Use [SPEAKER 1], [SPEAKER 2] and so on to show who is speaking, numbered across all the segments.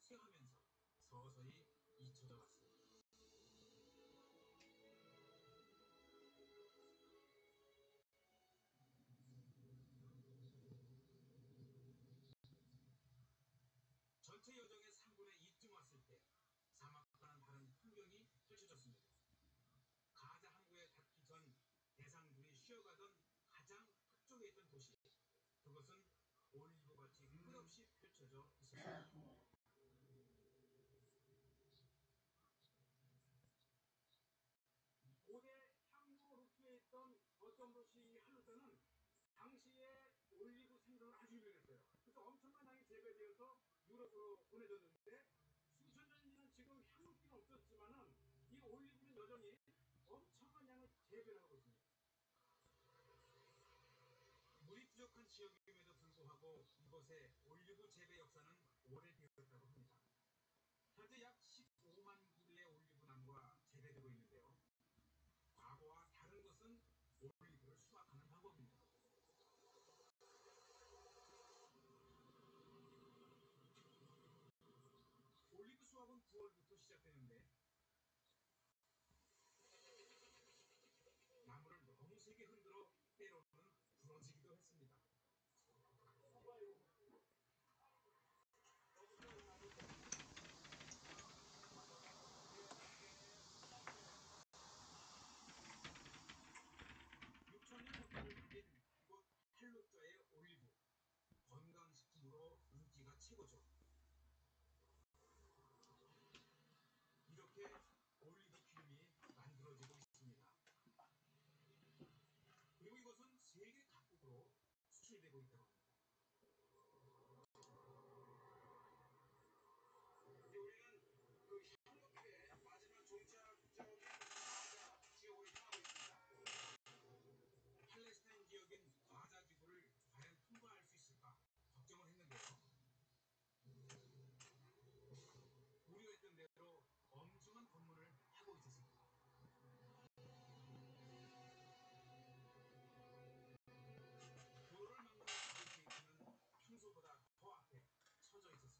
[SPEAKER 1] 쇠하면서 서서히 잊혀져 갔습니다. 전체 여정의 3분의 2쯤 왔을 때 사막과는 다른 풍경이 펼쳐졌습니다. 가자 항구에 닿기 전 대상들이 쉬어가던 가장 북쪽에 있던 도시, 그것은 올리브밭이 끝없이 펼쳐져 있었습니다. 고대 향로 루트에 있던 거점 도시 할루타는 당시에 올리브 생산으로 아주 유명했어요. 그래서 엄청난 양이 재배되어서 유럽으로 보내졌는데 수천 년 전에는 지금 향로기는 없었지만은 이 올리브는 여전히 엄청난 양을 재배하고 있습니다. 물이 부족한 지역임에도 불구하고 이곳의 올리브 재배 역사는 오래되었다고 합니다. 현재 약 15만 그루의 올리브 나무가 재배되고 있는데요. 과거와 다른 것은 올리브를 수확하는 방법입니다. 올리브 수확은 9월부터 시작되는데 나무를 너무 세게 흔들어 때로는 부러지기도 했습니다. 6천년 역사를 가진 이곳 할루자의 올리브, 건강식품으로 인기가 최고죠. 이렇게 올리브 기름이 만들어지고 있습니다. 그리고 이것은 세계 각국으로 수출되고 있다고 합니다. 우리는 그 향로길의 마지막 종착역인 가자 지역으로 향하고 있습니다. 팔레스타인 지역인 가자 지구를 과연 통과할 수 있을까 걱정을 했는데요. 우려했던 대로 엄중한 검문을 하고 있었습니다. 도로를 막는 바리케이트는 평소보다 더 앞에 쳐져 있었습니다.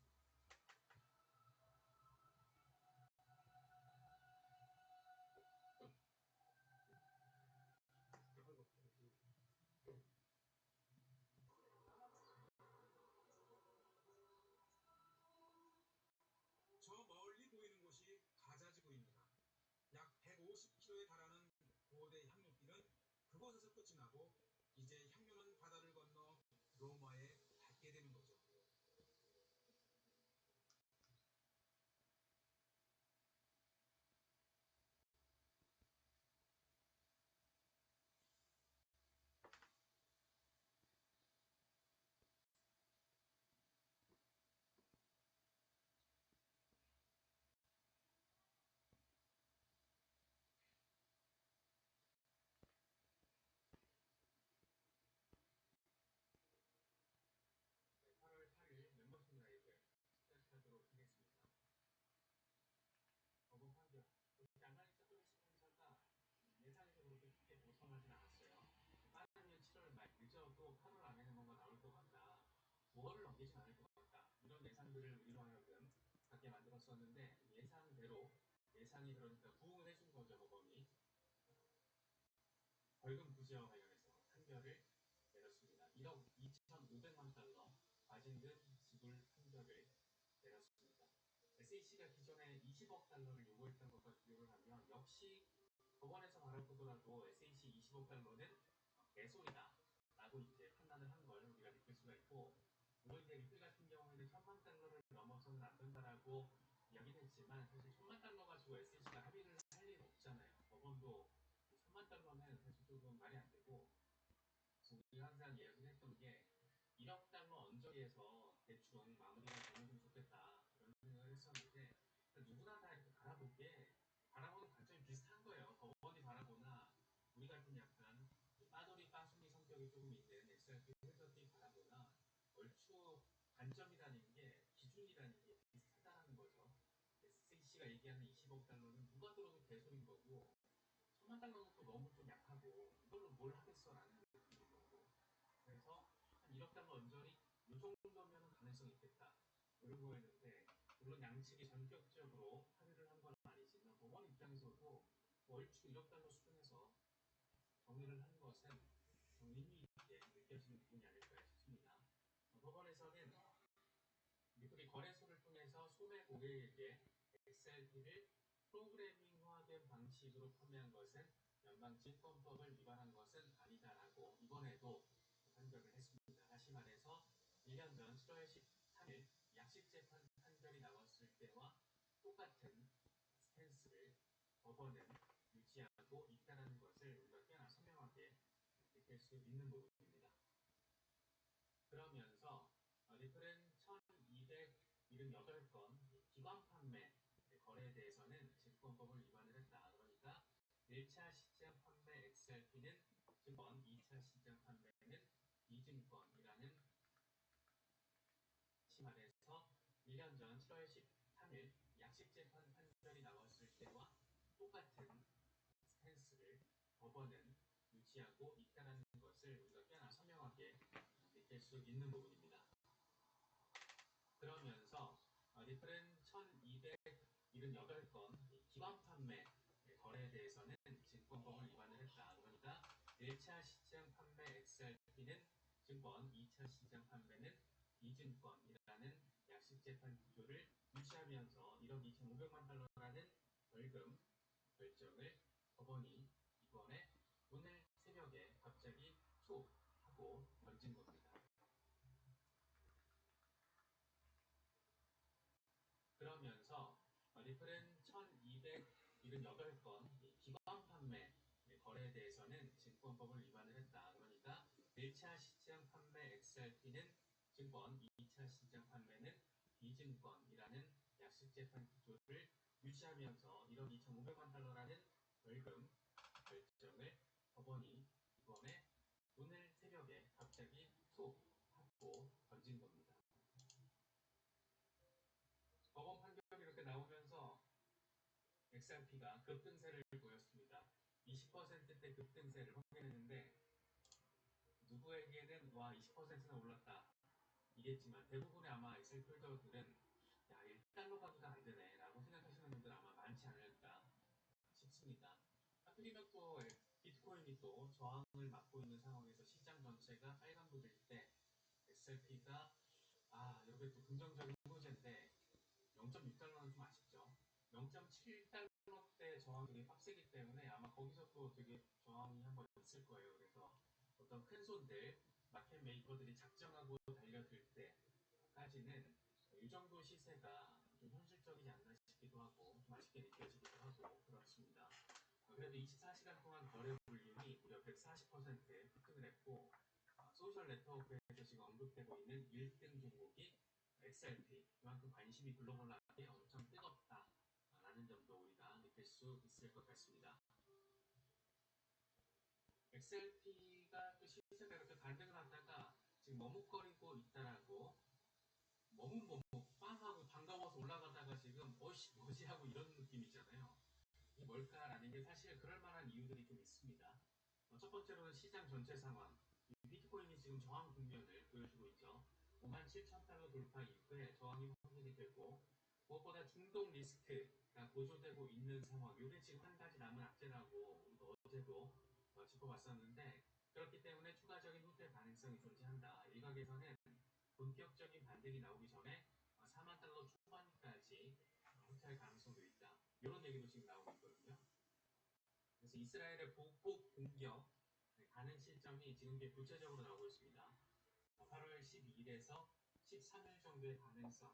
[SPEAKER 1] 저 멀리 보이는 곳이 가자지구입니다. 약 150km에 달하는 고대 향로길은 그곳에서 끝이 나고 이제 향료는 바다를 건너 로마에 닿게 되는 거죠. 네, 8월 8일 멤버십 라이브를 시작하도록 하겠습니다. 거부 판결. 양강이 서브미스 판사가 예상적으로 그렇게 보상하진 않았어요. 빠르면 7월 말, 늦어도 8월 안에는 뭔가 나올 것 같다. 9월을 넘기진 않을 것 같다. 이런 예상들을 우리로 하여금 갖게 만들었었는데 예상대로 예상이 그러니까 부응을 해준 거죠, 법원이. 벌금 부지와 관련해서 판결을 내렸습니다. 1억 2,500만 달러 과징금 지불 판결을 내렸습니다. SAC가 기존에 20억 달러를 요구했던 것과 비교를 하면 역시 법원에서 바라보더라도 SAC 20억 달러는 개소리다 라고 이제 판단을 한 걸 우리가 느낄 수가 있고, 물론 이제 리플 같은 경우에는 1,000만 달러를 넘어서는 안 된다라고 이야기를 했지만 사실 1,000만 달러 가지고 SAC가 합의를 할 리는 없잖아요. 법원도 1,000만 달러는 사실 조금 말이 안 되고, 우리가 항상 이야기를 했던 게 1억 달러 언저리에서 대충 마무리가 되면 좋겠다 이런 생각을 했었는데, 누구나 다 이렇게 바라보는 관점이 비슷한 거예요. 법원이 바라보나 우리 같은 약간 빠돌이 빠순이 성격이 조금 있는 SRP 회사들이 바라보나 얼추 관점이라는 게, 기준이라는 게 비슷하다는 거죠. SC가 얘기하는 20억 달러는 누가 들어도 개소리인 거고, 1,000만 달러는 또 너무 좀 약하고 이걸로 뭘 하겠어 라는 느낌인 거고, 그래서 한 1억 달러 언저리 이 정도면 가능성이 있겠다. 그런 거였는데, 물론 양측이 전격적으로 합의를 한 건 아니지만 법원 입장에서도 얼추 1억 달러 수준에서 정리를 한 것은 의미 있게 느껴지는 부분이 아닐까 싶습니다. 법원에서는 미국이 거래소를 통해서 소매 고객에게 XRP를 프로그래밍화된 방식으로 판매한 것은 연방증권법을 위반한 것은 아니다라고 이번에도 판결을 했습니다. 다시 말해서 1년 전 7월 13일 약식재판 판결이 나왔을 때와 똑같은 스탠스를 법원은 유지하고 있다는 것을 우리가 꽤나 선명하게 느낄 수 있는 부분입니다. 그러면서 리플은 1278건 기관 판매 거래에 대해서는 증권법을 위반을 했다. 그러니까 1차 시장 판매 XRP는 증권, 2차 시장 판매는 비증권이라는, 다시 말해서 1년 전 7월 13일 약식재판 판결이 나왔을 때와 똑같은 스탠스를 법원은 유지하고 있다는 것을 우리가 꽤나 선명하게 느낄 수 있는 부분입니다. 그러면서 리플은 1278건 기관 판매 거래에 대해서는 증권법을 위반을 했다. 그러니까 1차 시장 판매 XRP는 증권, 2차 시장 판매는 비증권이라는 약식재판 구조를 유지하면서 1억 2,500만 달러라는 벌금 결정을 법원이 이번에 오늘 새벽에 갑자기 툭 하고 던진 겁니다. 그러면서 리플은 1278건 기관 판매 거래에 대해서는 증권법을 위반을 했다. 그러니까 1차 시장 판매 XRP는 증권, 2차 시장 판매는 비증권이라는 약식재판 구조를 유지하면서 1억 2,500만 달러라는 벌금 결정을 법원이 이번에 오늘 새벽에 갑자기 툭 하고 던진 겁니다. 법원 판결이 이렇게 나오면서 XRP가 급등세를 보였습니다. 20%대 급등세를 확인했는데 누구에게는 와 20%나 올랐다 이겠지만 대부분의 아마 엑셀 폴더들은 야 1달러 가기가 안 되네 라고 생각하시는 분들 아마 많지 않을까 싶습니다. 하필이면 또 비트코인이 또 저항을 맞고 있는 상황에서 시장 전체가 빨간불일 때 XRP가 이렇게 또 긍정적인 호재인데 0.6달러는 좀 아쉽죠. 0.7달러대 저항이 되게 빡세기 때문에 아마 거기서 또 되게 저항이 한번 있을 거예요. 그래서 어떤 큰 손들, 마켓 메이커들이 작정하고 달려들 때까지는 이 정도 시세가 좀 현실적이지 않나 싶기도 하고 좀 아쉽게 느껴지기도 하고 그렇습니다. 그래도 24시간 동안 거래 볼륨이 무려 140% 급등을 했고 소셜 네트워크에서 지금 언급되고 있는 1등 종목이 XRP, 그만큼 관심이 글로벌하게 엄청 뜨겁다라는 점도 우리가 느낄 수 있을 것 같습니다. XRP가 또 시세가 이렇게 반등을 하다가 지금 머뭇거리고 있다라고 머뭇 빵하고 반가워서 올라가다가 지금 뭐지 하고 이런 느낌이잖아요. 이게 뭘까라는 게 사실 그럴 만한 이유들이 좀 있습니다. 첫 번째로는 시장 전체 상황. 비트코인이 지금 저항 국면을 보여주고 있죠. 57,000달러 돌파 이후에 저항이 확인이 되고 무엇보다 중동 리스크가 고조되고 있는 상황. 이게 지금 한 가지 남은 악재라고 우리가 어제도 짚어봤었는데 그렇기 때문에 추가적인 후퇴 가능성이 존재한다. 일각에서는 본격적인 반등이 나오기 전에 4만 달러 초반까지 후퇴할 가능성도 있다. 이런 얘기도 지금 나오고 있거든요. 그래서 이스라엘의 보복 공격 가는 시점이 지금 구체적으로 나오고 있습니다. 8월 12일에서 13일 정도의 가능성.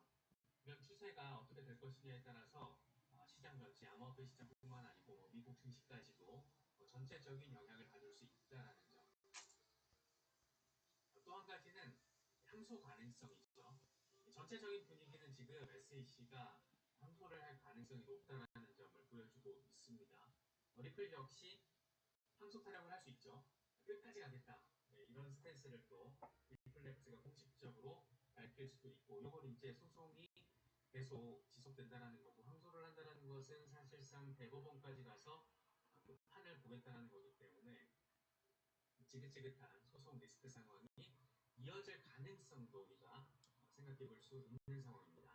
[SPEAKER 1] 이런 추세가 어떻게 될 것이냐에 따라서 시장 전체, 암호화폐 시장뿐만 아니고 미국 증시까지도 전체적인 영향을 받을 수 있다는 점. 또 한 가지는 항소 가능성이죠. 전체적인 분위기는 지금 SEC가 항소를 할 가능성이 높다는 점을 보여주고 있습니다. 리플 역시 항소 타령을 할 수 있죠. 끝까지 가겠다. 이런 스탠스를 또 리플렉스가 공식적으로 밝힐 수도 있고, 이건 이제 소송이 계속 지속된다는 거고, 항소를 한다는 것은 사실상 대법원까지 가서 그 판을 보겠다는 거기 때문에 지긋지긋한 소송 리스크 상황이 이어질 가능성도 우리가 생각해 볼 수 있는 상황입니다.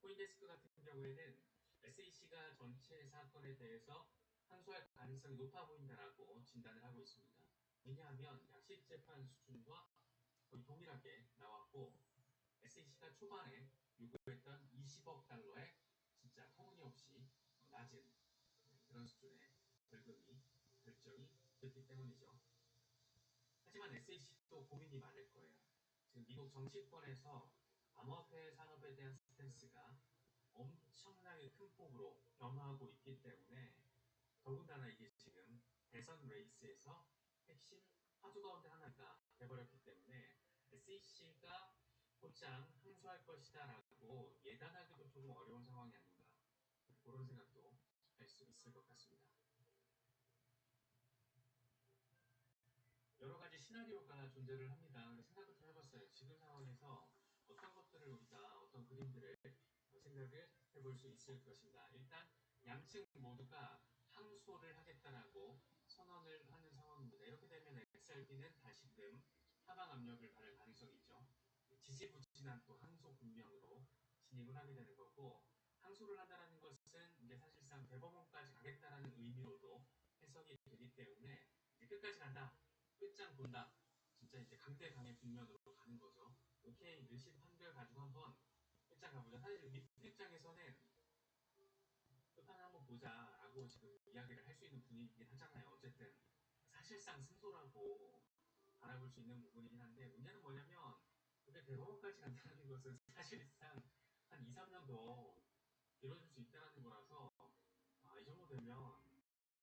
[SPEAKER 1] 코인데스크 같은 경우에는 SEC가 전체 사건에 대해서 항소할 가능성이 높아 보인다라고 진단을 하고 있습니다. 왜냐하면 양식 재판 수준과 거의 동일하게 나왔고 SEC가 초반에 요구했던 20억 달러의 진짜 터무니없이 낮은 그런 수준의 벌금이 결정이 됐기 때문이죠. 하지만 SEC도 고민이 많을 거예요. 지금 미국 정치권에서 암호화폐 산업에 대한 스탠스가 엄청나게 큰 폭으로 변화하고 있기 때문에 더군다나 이게 지금 대선 레이스에서 핵심 화두 가운데 하나가 돼버렸기 때문에 SEC가 곧장 항소할 것이다라고 예단하기도 조금 어려운 상황이 아닌가 그런 생각도 할 수 있을 것 같습니다. 여러 가지 시나리오가 존재를 합니다. 생각을 좀 해봤어요. 지금 상황에서 어떤 것들을 우리가 어떤 그림들을 생각을 해볼 수 있을 것인가. 일단 양측 모두가 항소를 하겠다라고 선언을 하는 상황입니다. 이렇게 되면 XRP는 다시금 하방 압력을 받을 가능성이 있죠. 지지부진한 또 항소 국면으로 진입을 하게 되는 거고 항소를 한다는 것은 이제 사실상 대법원까지 가겠다라는 의미로도 해석이 되기 때문에 이제 끝까지 간다. 끝장 본다. 진짜 이제 강대강의 국면으로 가는 거죠. 오케이, 일심 판결 가지고 한번 끝장 가보자. 사실 미국 입장에서는 끝판 한번 보자라고 지금 이야기를 할 수 있는 분위기긴 하잖아요. 어쨌든 사실상 승소라고 바라볼 수 있는 부분이긴 한데 문제는 뭐냐면 그게 대법원까지 간다는 것은 사실상 한 2, 3년 더 이뤄질 수 있다는 거라서 이 정도 되면